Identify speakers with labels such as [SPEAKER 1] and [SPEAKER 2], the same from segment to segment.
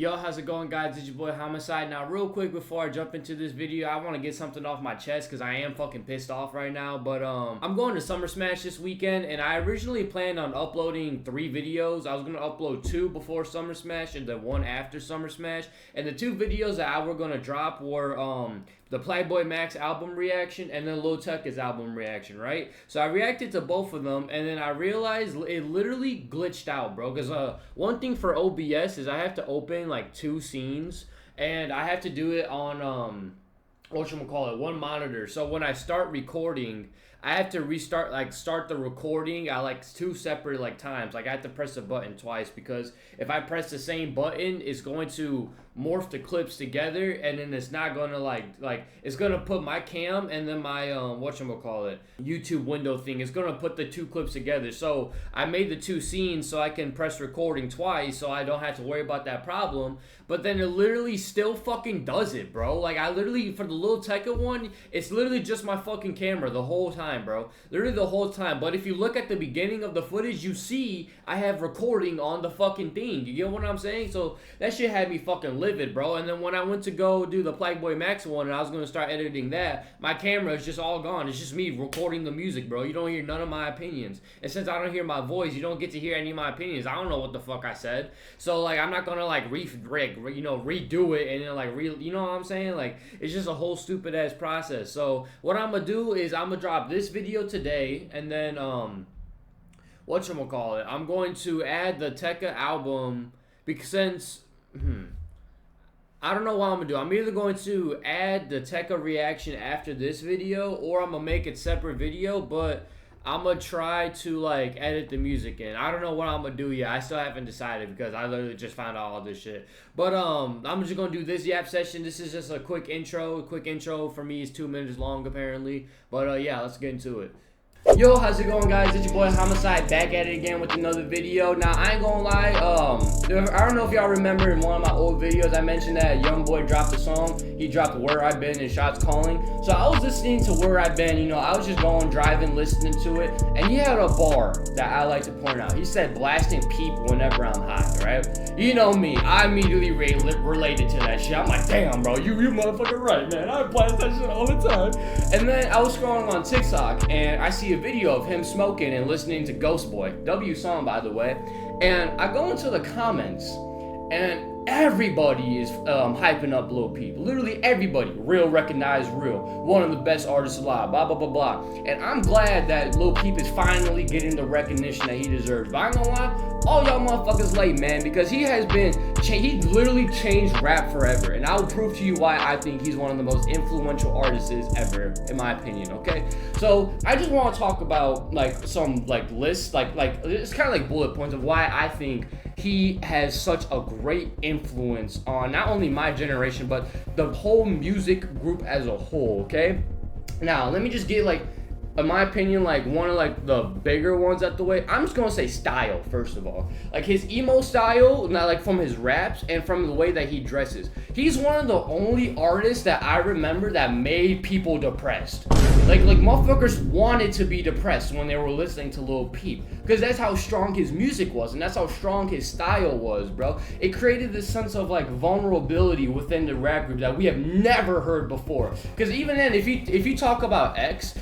[SPEAKER 1] Yo, how's it going, guys? It's your boy Homicide. Now, real quick before I jump into this video, I want to get something off my chest because I am fucking pissed off right now. But I'm going to Summer Smash this weekend, and I originally planned on uploading 3 videos. I was gonna upload 2 before Summer Smash and then 1 after Summer Smash. And the 2 videos that I were gonna drop were the Playboy Max album reaction and then Lil Tecca's album reaction, right? So I reacted to both of them, and then I realized it literally glitched out, bro. Because one thing for OBS is I have to open like 2 scenes, and I have to do it on whatchamacallit, 1 monitor. So when I start recording, I have to start the recording at like 2 separate times. Like I have to press the button twice, because if I press the same button, it's going to morph the clips together, and then it's not gonna it's gonna put my cam and then my whatchamacallit, YouTube window thing. It's gonna put the 2 clips together. So I made the 2 scenes so I can press recording twice, so I don't have to worry about that problem. But then it literally still fucking does it, bro. Like I literally, for the Lil Tecca one, it's literally just my fucking camera the whole time, bro. Literally the whole time. But if you look at the beginning of the footage, you see I have recording on the fucking thing. You get what I'm saying? So that shit had me fucking livid, bro. And then when I went to go do the Playboy Max one and I was gonna start editing that, my camera is just all gone. It's just me recording the music, bro. You don't hear none of my opinions. And since I don't hear my voice, you don't get to hear any of my opinions. I don't know what the fuck I said. So I'm not gonna redo it and then you know what I'm saying? It's just a whole stupid ass process. So what I'm gonna do is I'm gonna drop this video today, and then whatchamacallit, I'm going to add the Tecca album, because since I don't know what I'm gonna do. I'm either going to add the Tecca reaction after this video, or I'm gonna make a separate video, but I'm gonna try to edit the music in. I don't know what I'm gonna do yet. I still haven't decided, because I literally just found out all this shit. But I'm just gonna do this Yap Session. This is just a quick intro. A quick intro for me is 2 minutes long apparently. But yeah, let's get into it. Yo, how's it going, guys? It's your boy Homicide, back at it again with another video. Now, I ain't gonna lie, I don't know if y'all remember in one of my old videos I mentioned that young boy dropped a song. He dropped Where I've Been and Shots Calling. So I was listening to Where I've Been, I was just going driving, listening to it, and he had a bar that I like to point out. He said blasting peep whenever I'm high, right? You know me, I immediately related to that shit. I'm like, damn, bro, you motherfucking right, man. I blast that shit all the time. And then I was scrolling on TikTok, and I see a video of him smoking and listening to Ghost Boy, W song by the way, and I go into the comments, and everybody is hyping up Lil Peep. Literally everybody. Real, recognized real. One of the best artists alive. Blah, blah, blah, blah. And I'm glad that Lil Peep is finally getting the recognition that he deserves. But I ain't gonna lie, all y'all motherfuckers late, man. Because he has been, he literally changed rap forever. And I'll prove to you why I think he's one of the most influential artists ever, in my opinion, okay? So, I just want to talk about, some, lists. It's kind of like bullet points of why I think he has such a great influence on not only my generation, but the whole music group as a whole, okay? Now, let me just get, in my opinion, one of the bigger ones at the way. I'm just gonna say style, first of all. His emo style, from his raps and from the way that he dresses. He's one of the only artists that I remember that made people depressed. Motherfuckers wanted to be depressed when they were listening to Lil Peep, because that's how strong his music was, and that's how strong his style was, bro. It created this sense of vulnerability within the rap group that we have never heard before. Because even then, if you talk about X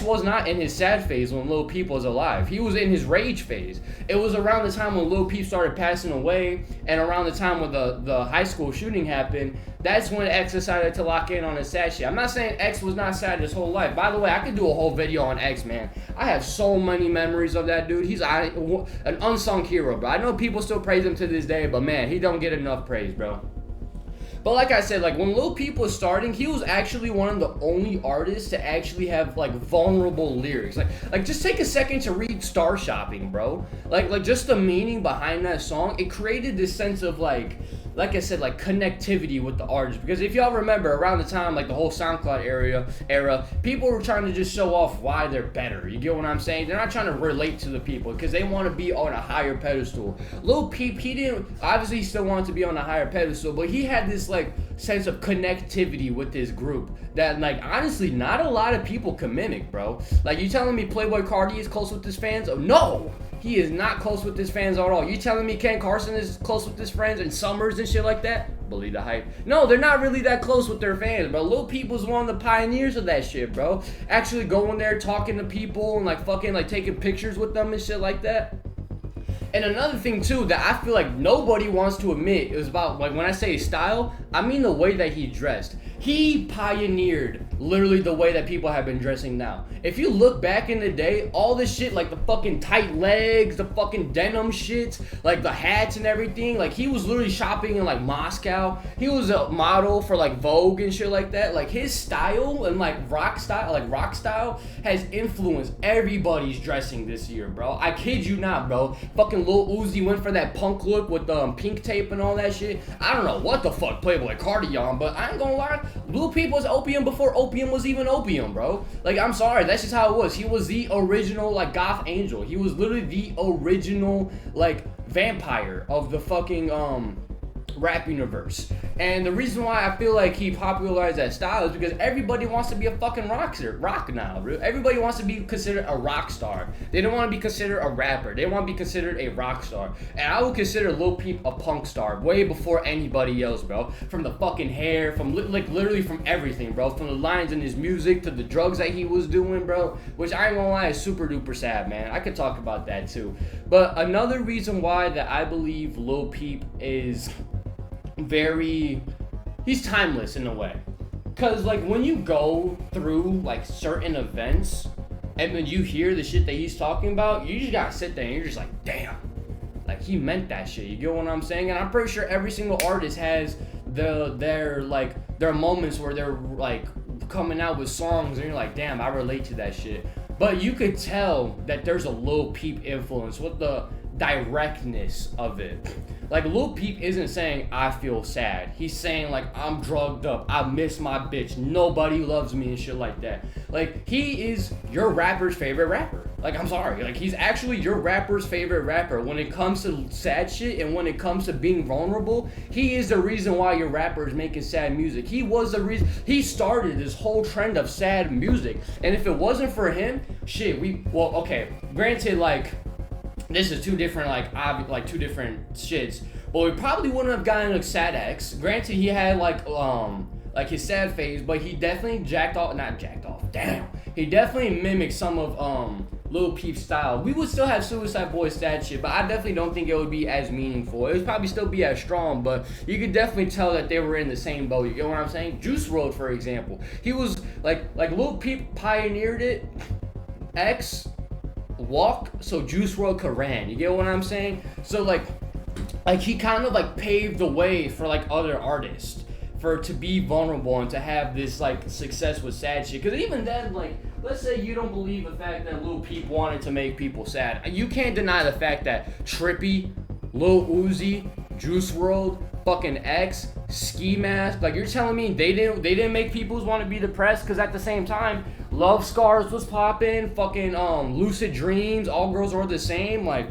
[SPEAKER 1] was not in his sad phase when Lil Peep was alive. He was in his rage phase. It was around the time when Lil Peep started passing away, and around the time when the high school shooting happened. That's when X decided to lock in on his sad shit. I'm not saying X was not sad his whole life. By the way, I could do a whole video on X, man. I have so many memories of that dude. He's an unsung hero, bro. I know people still praise him to this day, but man, he don't get enough praise, bro. But like I said, when Lil Peep was starting, he was actually one of the only artists to actually have vulnerable lyrics. Just take a second to read Star Shopping, bro. Just the meaning behind that song, it created this sense of like I said, connectivity with the artist. Because if y'all remember, around the time, the whole SoundCloud era, people were trying to just show off why they're better. You get what I'm saying? They're not trying to relate to the people, because they want to be on a higher pedestal. Lil Peep, he didn't, obviously he still wanted to be on a higher pedestal, but he had this, sense of connectivity with this group that, honestly, not a lot of people can mimic, bro. You telling me Playboi Carti is close with his fans? Oh, no! He is not close with his fans at all. You telling me Ken Carson is close with his friends and Summers and shit like that? Believe the hype. No, they're not really that close with their fans, bro. Lil Peep was one of the pioneers of that shit, bro. Actually going there, talking to people and like fucking like taking pictures with them and shit like that. And another thing too that I feel like nobody wants to admit is about, like, when I say style, I mean the way that he dressed. He pioneered literally the way that people have been dressing now. If you look back in the day, all this shit, like the fucking tight legs, the fucking denim shits, like the hats and everything, like he was literally shopping in like Moscow. He was a model for like Vogue and shit like that. Like his style and like rock style has influenced everybody's dressing this year, bro. I kid you not, bro. Fucking Lil Uzi went for that punk look with pink tape and all that shit. I don't know what the fuck Playboy Cardi on, but I ain't gonna lie, Lil Peep was opium before opium was even opium, bro. Like, I'm sorry, that's just how it was. He was the original, like, goth angel. He was literally the original, like, vampire of the fucking, rap universe. And the reason why I feel like he popularized that style is because everybody wants to be a fucking rock now, bro. Everybody wants to be considered a rock star. They don't want to be considered a rapper. They want to be considered a rock star. And I would consider Lil Peep a punk star way before anybody else, bro. From the fucking hair, from like literally from everything, bro. From the lines in his music to the drugs that he was doing, bro. Which I ain't gonna lie is super duper sad, man. I could talk about that too. But another reason why that I believe Lil Peep is he's timeless in a way, because like when you go through like certain events and then you hear the shit that he's talking about, you just gotta sit there and you're just like, damn, like he meant that shit. You get what I'm saying? And I'm pretty sure every single artist has their moments where they're like coming out with songs and you're like, damn, I relate to that shit. But you could tell that there's a Lil Peep influence with the directness of it. Like, Lil Peep isn't saying I feel sad. He's saying like, I'm drugged up, I miss my bitch, nobody loves me and shit like that. Like, he is your rapper's favorite rapper. Like, I'm sorry, like he's actually your rapper's favorite rapper. When it comes to sad shit and when it comes to being vulnerable, he is the reason why your rapper is making sad music. He was the reason, he started this whole trend of sad music. And if it wasn't for him, shit, granted, like, this is two different two different shits, but we probably wouldn't have gotten like Sad X. Granted, he had like his sad phase, but he definitely he definitely mimicked some of Lil Peep's style. We would still have Suicide Boys sad shit, but I definitely don't think it would be as meaningful. It would probably still be as strong, but you could definitely tell that they were in the same boat. You get what I'm saying? Juice WRLD, for example, he was like Lil Peep pioneered it. X walk so Juice WRLD could ran. You get what I'm saying? So like he kind of like paved the way for like other artists to be vulnerable and to have this like success with sad shit. Because even then, like, let's say you don't believe the fact that Lil Peep wanted to make people sad. You can't deny the fact that Trippy, Lil Uzi, Juice WRLD, fucking X, Ski Mask, like, you're telling me they didn't make people want to be depressed? Because at the same time, Love Scars was popping, fucking Lucid Dreams, All Girls Are the Same. Like,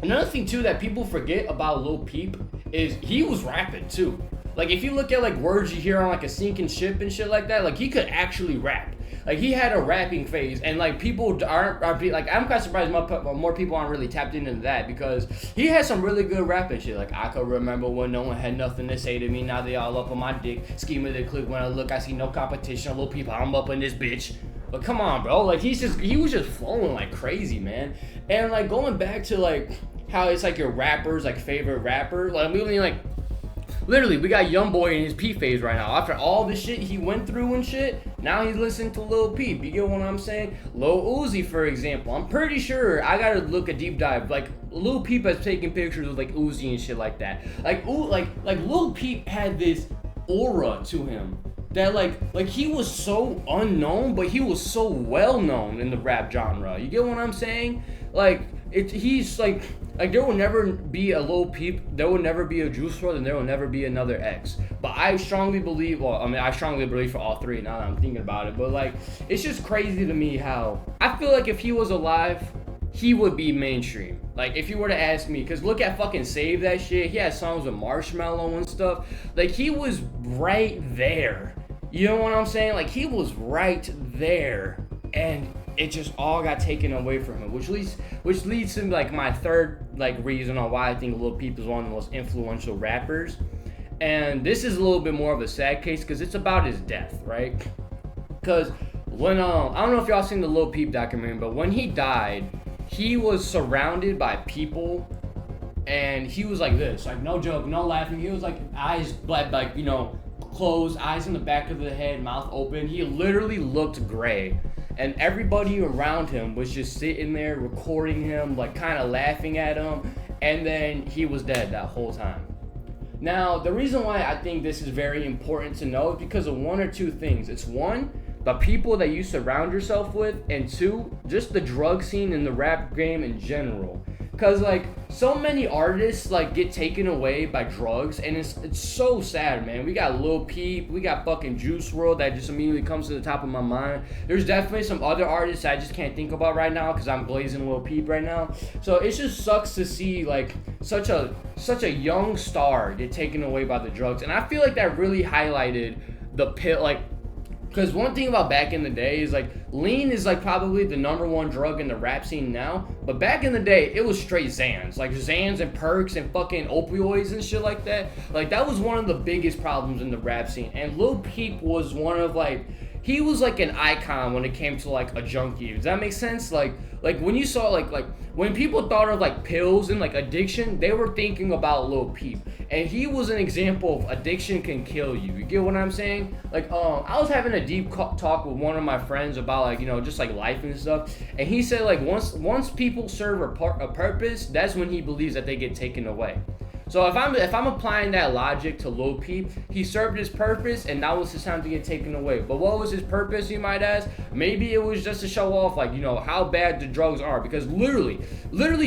[SPEAKER 1] another thing too that people forget about Lil Peep is he was rapping too. Like, if you look at like words you hear on like a sinking ship and shit like that, like he could actually rap. Like, he had a rapping phase, and like people aren't like, I'm kind of surprised more people aren't really tapped into that, because he had some really good rapping shit. Like, I could remember when no one had nothing to say to me, now they all up on my dick, scheme of the click, when I look I see no competition, Lil Peep, I'm up in this bitch. But come on, bro, like he was just flowing like crazy, man. And like going back to like how it's like your rapper's like favorite rapper, like literally, we got YoungBoy in his P phase right now. After all the shit he went through and shit, now he's listening to Lil Peep. You get what I'm saying? Lil Uzi, for example. I'm pretty sure, I gotta look a deep dive. Like, Lil Peep has taken pictures with like Uzi and shit like that. Like Lil Peep had this aura to him that like he was so unknown, but he was so well known in the rap genre. You get what I'm saying? Like, he's like there will never be a Lil Peep, there will never be a Juice WRLD, and there will never be another X. But I strongly believe, I strongly believe for all three now that I'm thinking about it. But like, it's just crazy to me how I feel like if he was alive, he would be mainstream. Like, if you were to ask me, because look at fucking Save That Shit. He had songs with Marshmello and stuff. Like, he was right there. You know what I'm saying? Like, he was right there. And
[SPEAKER 2] it just all got taken away from him, which leads to like my third like reason on why I think Lil Peep is one of the most influential rappers. And this is a little bit more of a sad case because it's about his death, right? Because when I don't know if y'all seen the Lil Peep documentary, but when he died, he was surrounded by people, and he was like this, like no joke, no laughing. He was like eyes like you know, closed, eyes in the back of the head, mouth open. He literally looked gray, and everybody around him was just sitting there recording him, like kind of laughing at him, and then he was dead that whole time. Now, the reason why I think this is very important to know is because of one or two things. It's one, the people that you surround yourself with, and two, just the drug scene and the rap game in general. Cause like so many artists like get taken away by drugs, and it's so sad, man. We got Lil Peep, we got fucking Juice WRLD that just immediately comes to the top of my mind. There's definitely some other artists I just can't think about right now because I'm blazing Lil Peep right now. So it just sucks to see like such a young star get taken away by the drugs, and I feel like that really highlighted the pill, like. Because one thing about back in the day is like lean is like probably the #1 drug in the rap scene now, but back in the day it was straight Xans, like Xans and perks and fucking opioids and shit like that. Like that was one of the biggest problems in the rap scene, and Lil Peep was one of like, he was like an icon when it came to like a junkie. Does that make sense? Like when you saw like when people thought of like pills and like addiction, they were thinking about Lil Peep, and he was an example of addiction can kill you. You get what I'm saying? Like I was having a deep talk with one of my friends about like, you know, just like life and stuff, and he said like once people serve a purpose, that's when he believes that they get taken away. So if I'm applying that logic to Lil Peep, he served his purpose, and now was his time to get taken away. But what was his purpose, you might ask? Maybe it was just to show off, like, you know, how bad the drugs are. Because literally,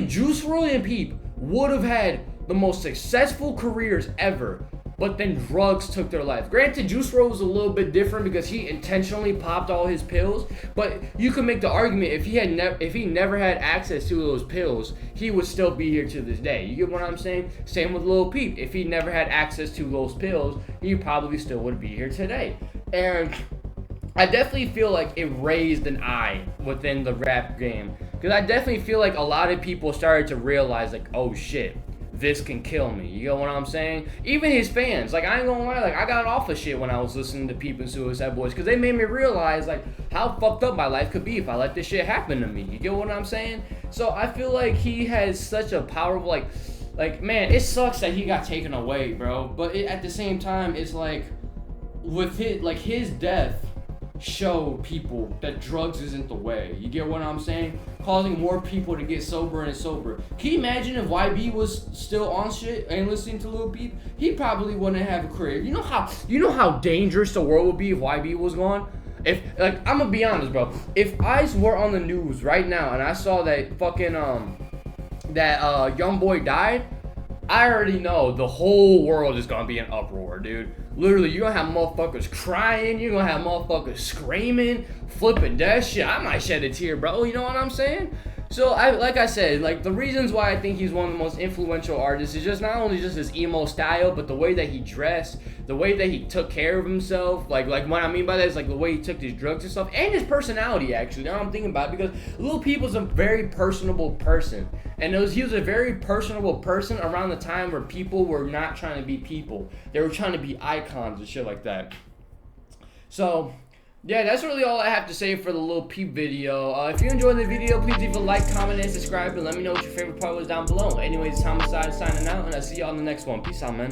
[SPEAKER 2] Juice WRLD and Peep would have had the most successful careers ever, but then drugs took their life. Granted, Juice WRLD was a little bit different because he intentionally popped all his pills, but you could make the argument if he never had access to those pills, he would still be here to this day. You get what I'm saying? Same with Lil Peep. If he never had access to those pills, he probably still would be here today. And I definitely feel like it raised an eye within the rap game, because I definitely feel like a lot of people started to realize like, oh shit, this can kill me. You know what I'm saying? Even his fans, like I ain't gonna lie, like I got off of shit when I was listening to Peep and Suicide Boys, because they made me realize like how fucked up my life could be if I let this shit happen to me. You get what I'm saying? So I feel like he has such a powerful like man, it sucks that he got taken away, bro. But at the same time, it's like with his death showed people that drugs isn't the way. You get what I'm saying? Causing more people to get sober and sober. Can you imagine if YB was still on shit and listening to Lil Peep? He probably wouldn't have a career. You know how dangerous the world would be if YB was gone? If like I'm gonna be honest, bro. If ICE were on the news right now and I saw that fucking that young boy died, I already know the whole world is gonna be in uproar, dude. Literally, you're gonna have motherfuckers crying, you're gonna have motherfuckers screaming, flipping that shit. I might shed a tear, bro. You know what I'm saying? So, like I said, like the reasons why I think he's one of the most influential artists is just not only just his emo style, but the way that he dressed, the way that he took care of himself. Like what I mean by that is like the way he took his drugs and stuff, and his personality. Actually, now I'm thinking about it, because Lil Peep was a very personable person, and he was a very personable person around the time where people were not trying to be people; they were trying to be icons and shit like that. So. Yeah, that's really all I have to say for the Lil Peep video. If you enjoyed the video, please leave a like, comment, and subscribe, and let me know what your favorite part was down below. Anyways, it's Homicide signing out, and I'll see y'all in the next one. Peace out, man.